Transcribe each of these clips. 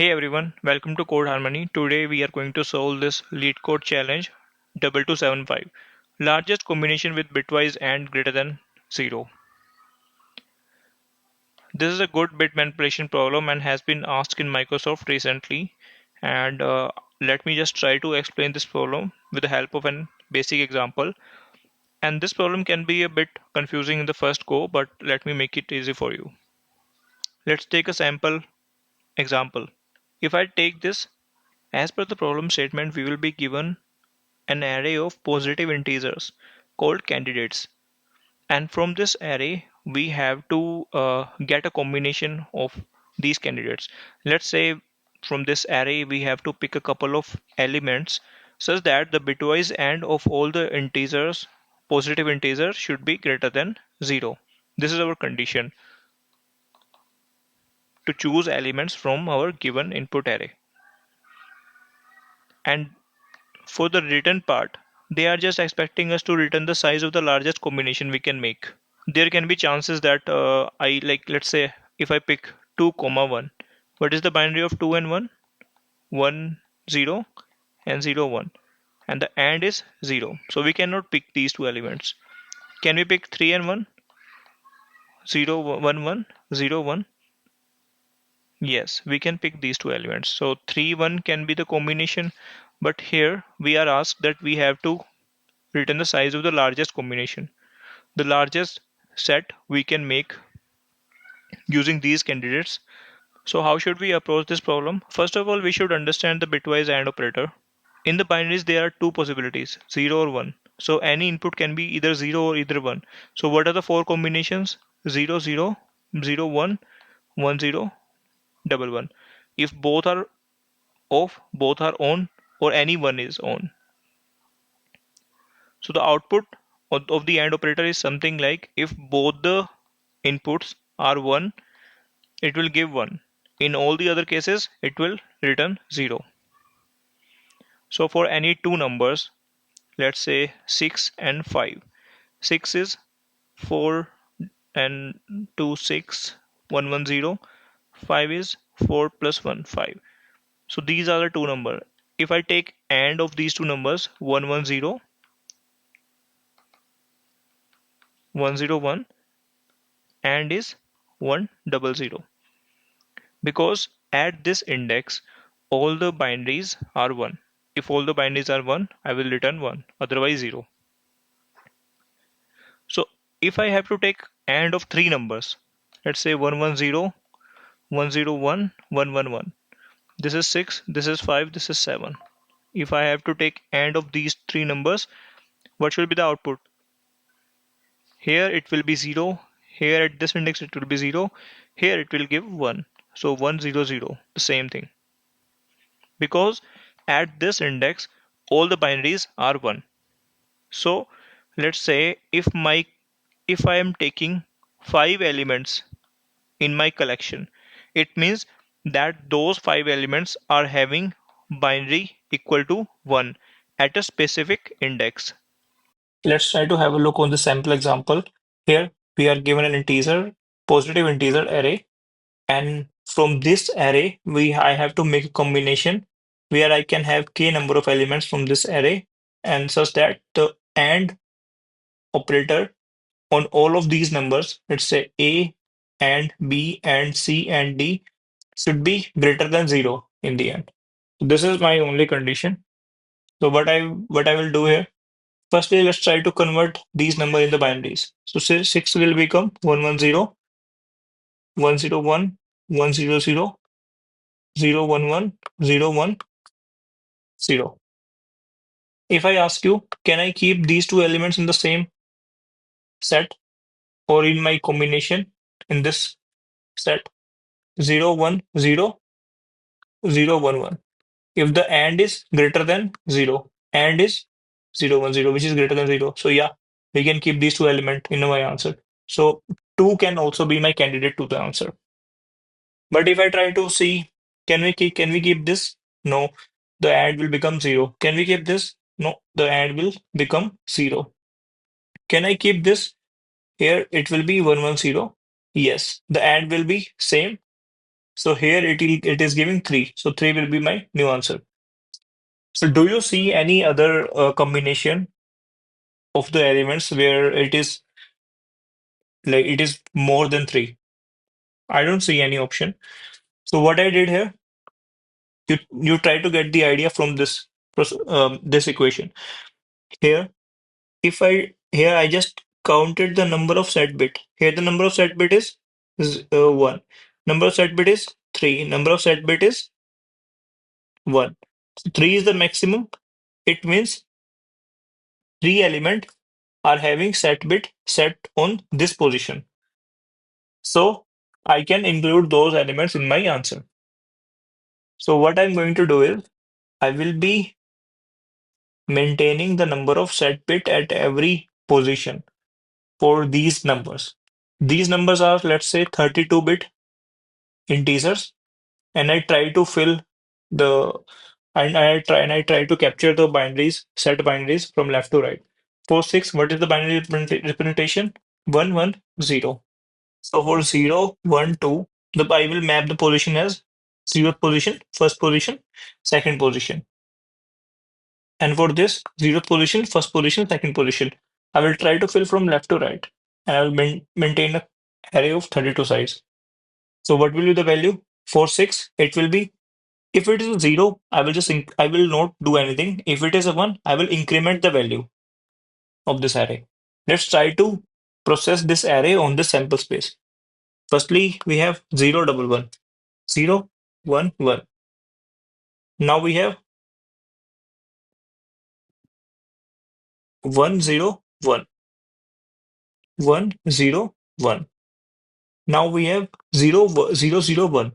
Hey everyone, welcome to Code Harmony. Today we are going to solve this LeetCode challenge 2275. Largest combination with bitwise and greater than 0. This is a good bit manipulation problem and has been asked in Microsoft recently. And let me just try to explain this problem with the help of an basic example. And this problem can be a bit confusing in the first go, but let me make it easy for you. Let's take a sample example. If I take this, as per the problem statement, we will be given an array of positive integers called candidates, and from this array we have to get a combination of these candidates. Let's say from this array we have to pick a couple of elements such that the bitwise and of all the integers, positive integers, should be greater than 0. This is our condition to choose elements from our given input array. And for the return part, they are just expecting us to return the size of the largest combination we can make. There can be chances that I like, let's say if I pick 2 comma 1, what is the binary of 2 and 1? 1 0 and 0 1, and the and is 0, so we cannot pick these two elements. Can we pick 3 and 1? 0 1 1 0 1? Yes, we can pick these two elements, so 3 1 can be the combination, but here we are asked that we have to return the size of the largest combination, the largest set we can make using these candidates. So how should we approach this problem? First of all, we should understand the bitwise AND operator. In the binaries, there are two possibilities, 0 or 1. So any input can be either 0 or either 1. So what are the four combinations? 0 0, 0 1, 1 0, double 1. If both are off, both are on, or any one is on. So the output of the AND operator is something like, if both the inputs are 1, it will give 1. In all the other cases, it will return 0. So for any two numbers, let's say 6 and 5. 6 is 4 and 2 6 1 1 0. 5 is 4 plus 1 5. So these are the two numbers. If I take AND of these two numbers, 1 1 0, 1 0 1, AND is 1 0 0. Because at this index all the binaries are 1. If all the binaries are 1, I will return 1, otherwise 0. So if I have to take AND of three numbers, let's say 1 1 0, 1 0 1, 1 1 1. This is 6, this is 5, this is 7. If I have to take AND of these three numbers, what should be the output? Here it will be 0, here at this index it will be 0, here it will give 1. So 1 0 0, the same thing. Because at this index all the binaries are 1. So let's say if I am taking 5 elements in my collection, it means that those 5 elements are having binary equal to 1 at a specific index. Let's try to have a look on the sample example. Here we are given an integer, positive integer array, and from this array I have to make a combination where I can have k number of elements from this array, and such that the AND operator on all of these numbers, let's say A and B and C and D, should be greater than 0 in the end. This is my only condition. So what I will do here, firstly let's try to convert these numbers in the binaries. So say 6 will become 1 1 0, 1 0 1, 1 0 0, 0 1 1, 0 1 0. If I ask you, can I keep these two elements in the same set or in my combination in this set? 0 1 0, 0 1 1. If the AND is greater than 0, AND is 0 1 0, which is greater than 0. So yeah, we can keep these two elements in my answer. So 2 can also be my candidate to the answer. But if I try to see, can we keep this? No, the AND will become 0. Can we keep this? No, the AND will become 0. Can I keep this? Here it will be 1 1 0. Yes, the AND will be same. So here it is giving 3. So 3 will be my new answer. So do you see any other combination of the elements where it is like it is more than 3? I don't see any option. So what I did here, you try to get the idea from this equation. Here, if I here I just counted the number of set bit. Here the number of set bit is 1. Number of set bit is 3. Number of set bit is 1. So 3 is the maximum. It means 3 element are having set bit set on this position. So I can include those elements in my answer. So what I'm going to do is I will be maintaining the number of set bit at every position for these numbers. These numbers are, let's say, 32-bit integers, and I try to fill the I try to capture the binaries, set binaries from left to right. For 6, what is the binary representation? 1 1 0. So for 0 1 2, I will map the position as 0th position, first position, second position. And for this 0th position, first position, second position, I will try to fill from left to right, and I will maintain a array of 32 size. So what will be the value? For 6, it will be, if it is a 0, I will I will not do anything. If it is a 1, I will increment the value of this array. Let's try to process this array on the sample space. Firstly, we have 0 1 1, 0 1 1. Now we have 1 0 1, 1 0 1. Now we have 0 0 1,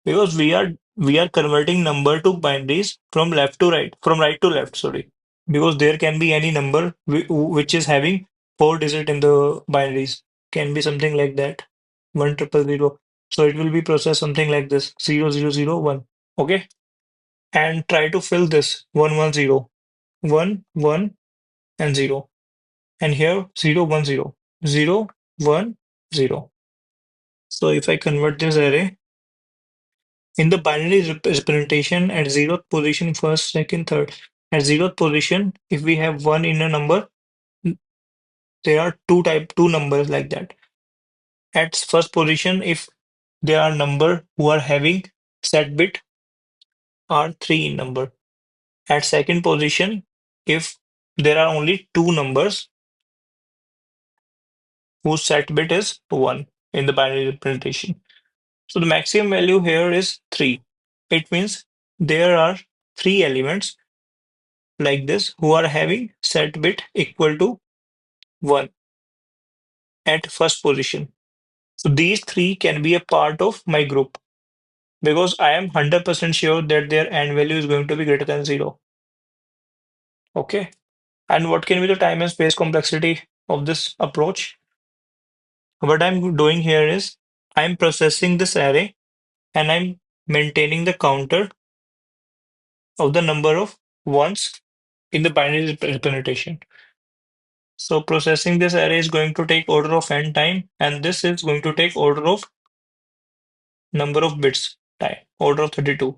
because we are converting number to binaries from left to right, from right to left, sorry. Because there can be any number which is having 4 digit in the binaries. Can be something like that. 1 triple 0. So it will be processed something like this, 0 0 0 1. Okay. And try to fill this 1 1 0, 1 1 and 0. And here 0 1 0, 0 1 0. So if I convert this array in the binary representation at 0th position, first, second, third. At 0th position, if we have 1 in a number, there are two numbers like that. At first position, if there are number who are having set bit are 3 in number. At second position, if there are only two numbers whose set bit is 1 in the binary representation. So the maximum value here is 3. It means there are 3 elements like this who are having set bit equal to 1 at first position. So these 3 can be a part of my group because I am 100% sure that their end value is going to be greater than 0. Okay. And what can be the time and space complexity of this approach? What I'm doing here is I'm processing this array and I'm maintaining the counter of the number of ones in the binary representation. So processing this array is going to take order of n time, and this is going to take order of number of bits time, order of 32.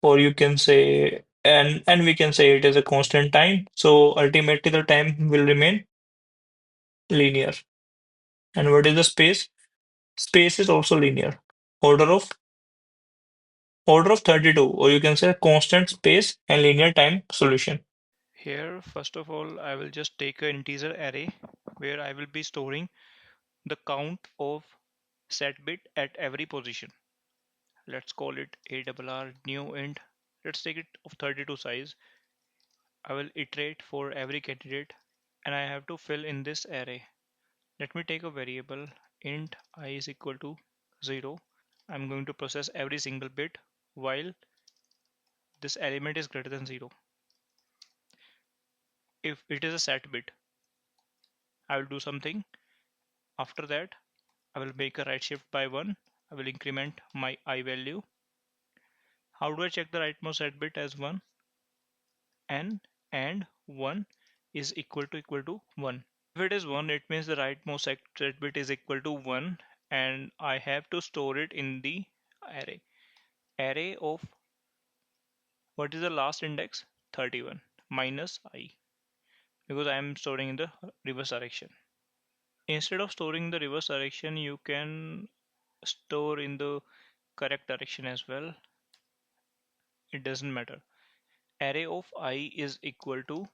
Or you can say, and we can say it is a constant time. So ultimately the time will remain linear. And what is the space? Space is also linear. Order of order of 32, or you can say constant space and linear time solution. Here, first of all, I will just take an integer array where I will be storing the count of set bit at every position. Let's call it ARR new int. Let's take it of 32 size. I will iterate for every candidate and I have to fill in this array. Let me take a variable int I is equal to 0. I'm going to process every single bit while this element is greater than 0. If it is a set bit, I will do something. After that, I will make a right shift by 1. I will increment my I value. How do I check the rightmost set bit as 1? And 1 is equal to 1. If it is 1, it means the rightmost set bit is equal to 1, and I have to store it in the array. Array of what is the last index? 31 minus I, because I am storing in the reverse direction. Instead of storing the reverse direction, you can store in the correct direction as well. It doesn't matter. Array of I is equal to,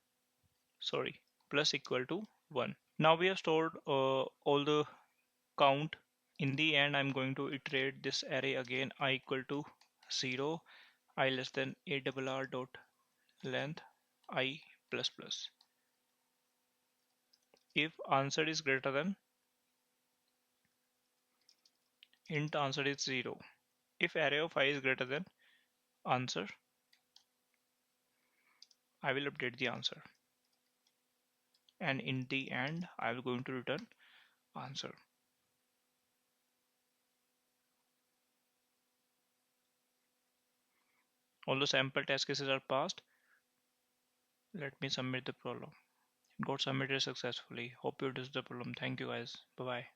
sorry, plus equal to 1. Now we have stored all the count. In the end, I'm going to iterate this array again. I equal to 0, I less than arr dot length I plus plus. If answer is greater than, int answer is 0. If array of I is greater than answer, I will update the answer. And in the end, I will going to return answer. All the sample test cases are passed. Let me submit the problem. It got submitted successfully. Hope you did the problem. Thank you guys. Bye bye.